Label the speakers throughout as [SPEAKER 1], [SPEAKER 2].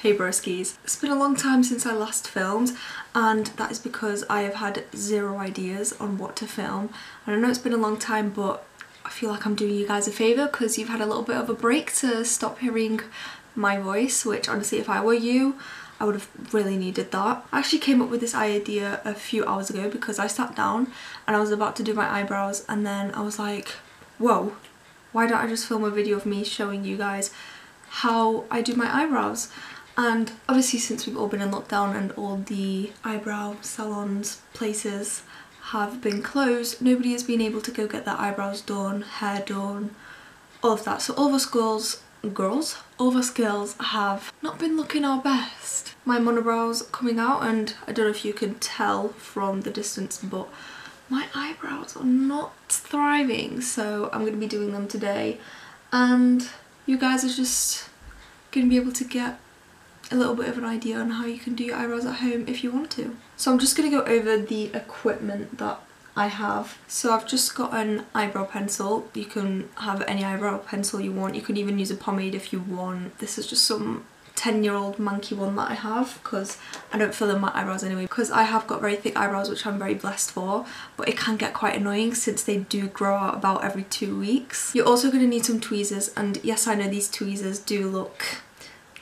[SPEAKER 1] Hey broskies. It's been a long time since I last filmed, and that is because I have had zero ideas on what to film. And I know it's been a long time, but I feel like I'm doing you guys a favour because you've had a little bit of a break to stop hearing my voice, which honestly, if I were you, I would have really needed that. I actually came up with this idea a few hours ago because I sat down and I was about to do my eyebrows, and then I was like, whoa, why don't I just film a video of me showing you guys how I do my eyebrows? And obviously, since we've all been in lockdown and all the eyebrow salons, places have been closed, nobody has been able to go get their eyebrows done, hair done, all of that. So all of us all of us girls have not been looking our best. My monobrows coming out, and I don't know if you can tell from the distance, but my eyebrows are not thriving. So I'm going to be doing them today, and you guys are just going to be able to get a little bit of an idea on how you can do your eyebrows at home if you want to. So I'm just going to go over the equipment that I have. So I've just got an eyebrow pencil. You can have any eyebrow pencil you want. You can even use a pomade if you want. This is just some 10-year-old manky one that I have because I don't fill in my eyebrows anyway, because I have got very thick eyebrows, which I'm very blessed for, but it can get quite annoying since they do grow out about every 2 weeks. You're also going to need some tweezers, and yes, I know these tweezers do look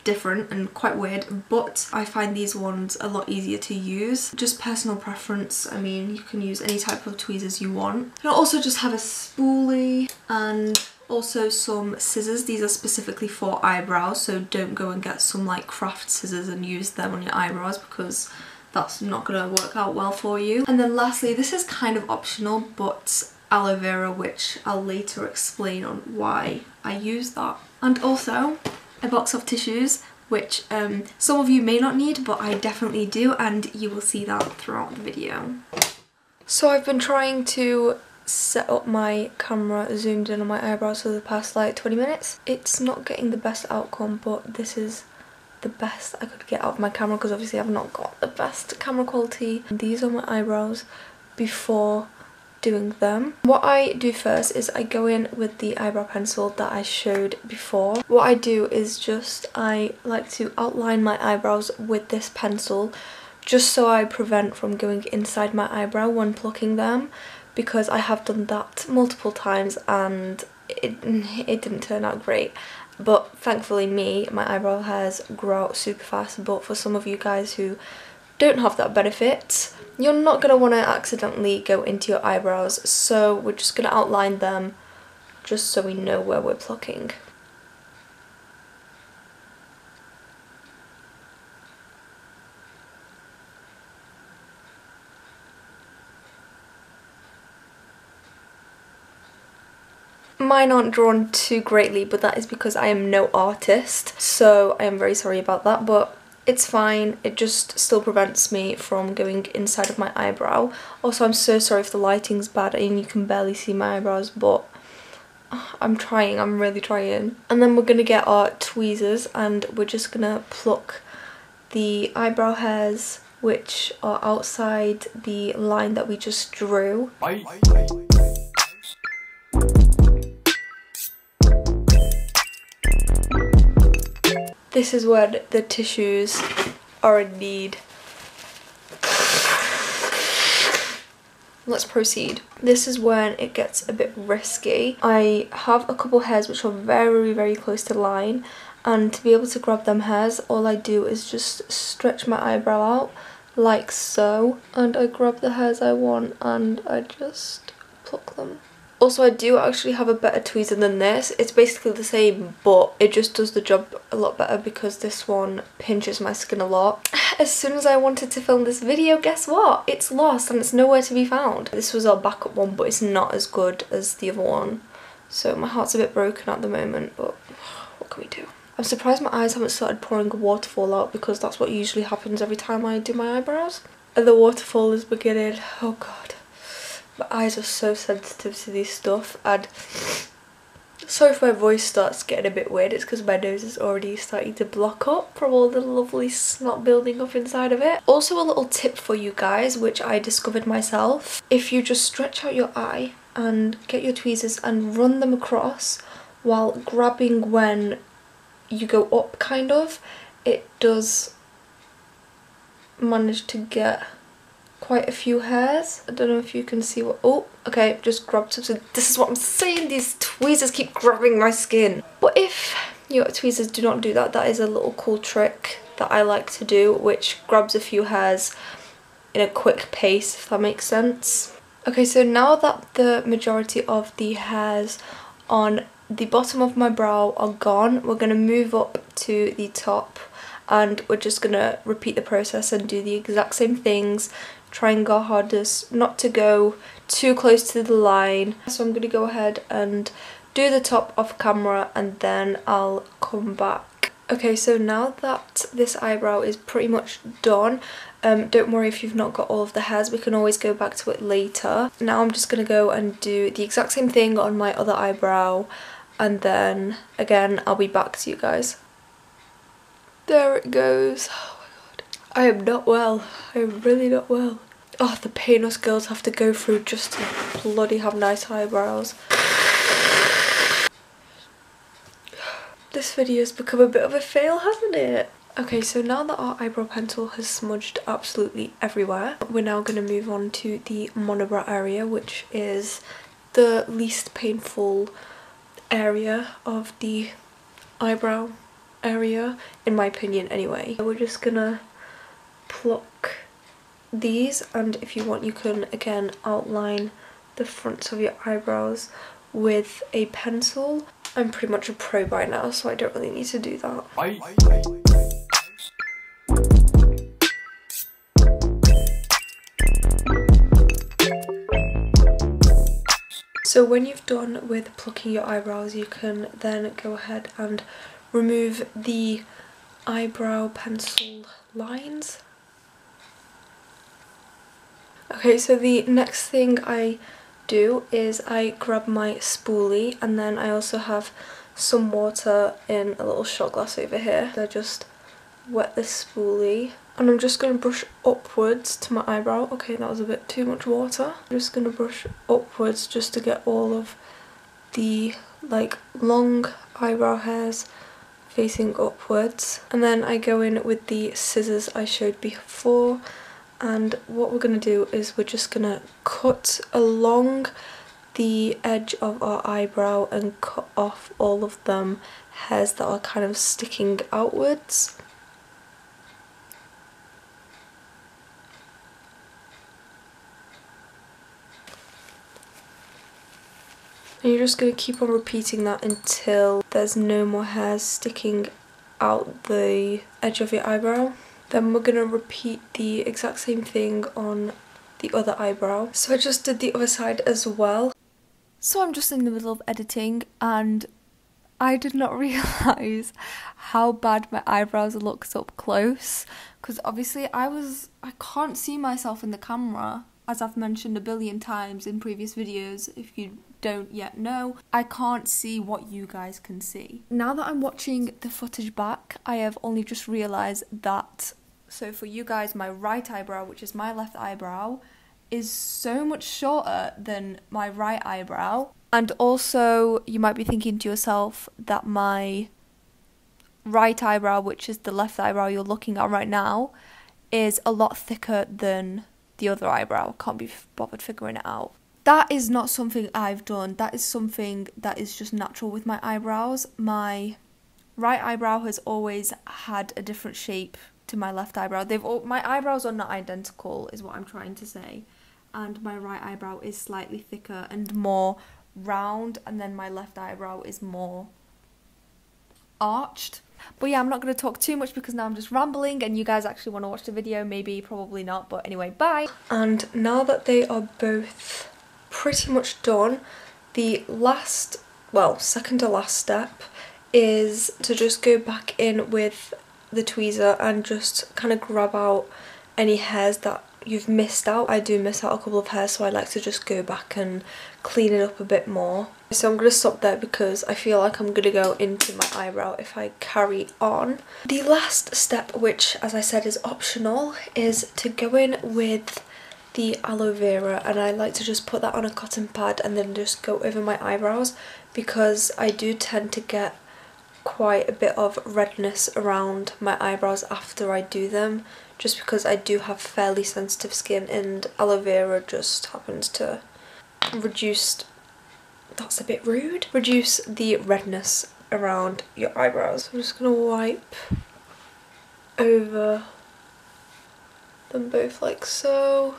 [SPEAKER 1] different and quite weird, but I find these ones a lot easier to use. Just personal preference. I mean, you can use any type of tweezers you want. You'll also just have a spoolie and also some scissors. These are specifically for eyebrows, so don't go and get some like craft scissors and use them on your eyebrows because that's not going to work out well for you. And then lastly, this is kind of optional, but aloe vera, which I'll later explain on why I use that. And also a box of tissues, which some of you may not need, but I definitely do, and you will see that throughout the video. So I've been trying to set up my camera zoomed in on my eyebrows for the past like 20 minutes. It's not getting the best outcome, but this is the best I could get out of my camera because obviously I've not got the best camera quality. These are my eyebrows before doing them. What I do first is I go in with the eyebrow pencil that I showed before. What I do is just I like to outline my eyebrows with this pencil just so I prevent from going inside my eyebrow when plucking them, because I have done that multiple times and it didn't turn out great. But thankfully my eyebrow hairs grow out super fast, but for some of you guys who don't have that benefit, you're not going to want to accidentally go into your eyebrows, so we're just going to outline them just so we know where we're plucking. Mine aren't drawn too greatly, but that is because I am no artist, so I am very sorry about that, but it's fine. It just still prevents me from going inside of my eyebrow. Also, I'm so sorry if the lighting's bad and you can barely see my eyebrows, but I'm trying, I'm really trying. And then we're gonna get our tweezers and we're just gonna pluck the eyebrow hairs which are outside the line that we just drew. This is where the tissues are in need. Let's proceed. This is when it gets a bit risky. I have a couple hairs which are very, very close to the line, and to be able to grab them hairs, all I do is just stretch my eyebrow out like so, and I grab the hairs I want and I just pluck them. Also, I do actually have a better tweezer than this. It's basically the same, but it just does the job a lot better because this one pinches my skin a lot. As soon as I wanted to film this video, guess what? It's lost and it's nowhere to be found. This was our backup one, but it's not as good as the other one. So my heart's a bit broken at the moment, but what can we do? I'm surprised my eyes haven't started pouring a waterfall out, because that's what usually happens every time I do my eyebrows. And the waterfall is beginning. Oh god. My eyes are so sensitive to this stuff, and sorry if my voice starts getting a bit weird, it's because my nose is already starting to block up from all the lovely snot building up inside of it. Also, a little tip for you guys, which I discovered myself. If you just stretch out your eye and get your tweezers and run them across while grabbing when you go up, kind of, it does manage to get quite a few hairs. I don't know if you can see what, oh, okay, just grabbed something. This is what I'm saying, these tweezers keep grabbing my skin. But if your tweezers do not do that, that is a little cool trick that I like to do, which grabs a few hairs in a quick pace, if that makes sense. Okay, so now that the majority of the hairs on the bottom of my brow are gone, we're going to move up to the top and we're just going to repeat the process and do the exact same things. Trying our hardest not to go too close to the line. So I'm going to go ahead and do the top off camera and then I'll come back. Okay, so now that this eyebrow is pretty much done, don't worry if you've not got all of the hairs, we can always go back to it later. Now I'm just going to go and do the exact same thing on my other eyebrow and then again I'll be back to you guys. There it goes. Oh my god. I am not well. I am really not well. Oh, the pain us girls have to go through just to bloody have nice eyebrows. This video has become a bit of a fail, hasn't it? Okay, so now that our eyebrow pencil has smudged absolutely everywhere, we're now going to move on to the monobrow area, which is the least painful area of the eyebrow area, in my opinion anyway. We're just gonna pluck these, and if you want you can again outline the fronts of your eyebrows with a pencil. I'm pretty much a pro by now, so I don't really need to do that. So when you've done with plucking your eyebrows, you can then go ahead and remove the eyebrow pencil lines. Okay, so the next thing I do is I grab my spoolie, and then I also have some water in a little shot glass over here. So I just wet this spoolie and I'm just going to brush upwards to my eyebrow. Okay, that was a bit too much water. I'm just going to brush upwards just to get all of the like long eyebrow hairs facing upwards, and then I go in with the scissors I showed before, and what we're going to do is we're just going to cut along the edge of our eyebrow and cut off all of them hairs that are kind of sticking outwards. And you're just going to keep on repeating that until there's no more hairs sticking out the edge of your eyebrow. Then we're going to repeat the exact same thing on the other eyebrow. So I just did the other side as well. So I'm just in the middle of editing and I did not realise how bad my eyebrows looked up close, because obviously I can't see myself in the camera, as I've mentioned a billion times in previous videos. If you don't yet know, I can't see what you guys can see. Now that I'm watching the footage back, I have only just realised that, so for you guys, my right eyebrow, which is my left eyebrow, is so much shorter than my right eyebrow. And also you might be thinking to yourself that my right eyebrow, which is the left eyebrow you're looking at right now, is a lot thicker than the other eyebrow. Can't be bothered figuring it out. That is not something I've done. That is something that is just natural with my eyebrows. My right eyebrow has always had a different shape to my left eyebrow. My eyebrows are not identical, is what I'm trying to say. And my right eyebrow is slightly thicker and more round, and then my left eyebrow is more arched. But yeah, I'm not going to talk too much because now I'm just rambling and you guys actually want to watch the video. Maybe, probably not, but anyway, bye. And now that they are both pretty much done, the last, well, second to last step is to just go back in with the tweezer and just kind of grab out any hairs that you've missed out. I do miss out a couple of hairs, so I like to just go back and clean it up a bit more. So I'm going to stop there because I feel like I'm going to go into my eyebrow if I carry on. The last step, which as I said is optional, is to go in with the aloe vera, and I like to just put that on a cotton pad and then just go over my eyebrows, because I do tend to get quite a bit of redness around my eyebrows after I do them, just because I do have fairly sensitive skin and aloe vera just happens to reduce, that's a bit rude, reduce the redness around your eyebrows. I'm just gonna wipe over them both like so.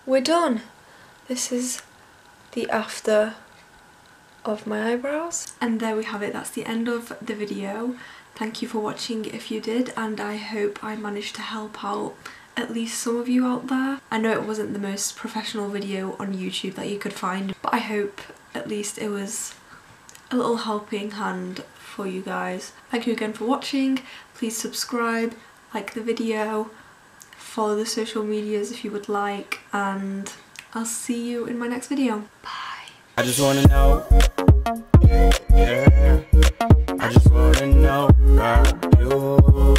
[SPEAKER 1] We're done. This is the after of my eyebrows. And there we have it, that's the end of the video. Thank you for watching if you did, and I hope I managed to help out at least some of you out there. I know it wasn't the most professional video on YouTube that you could find, but I hope at least it was a little helping hand for you guys. Thank you again for watching. Please subscribe, like the video, follow the social medias if you would like, and I'll see you in my next video. Bye.
[SPEAKER 2] I just wanna know, yeah, I just wanna know about you.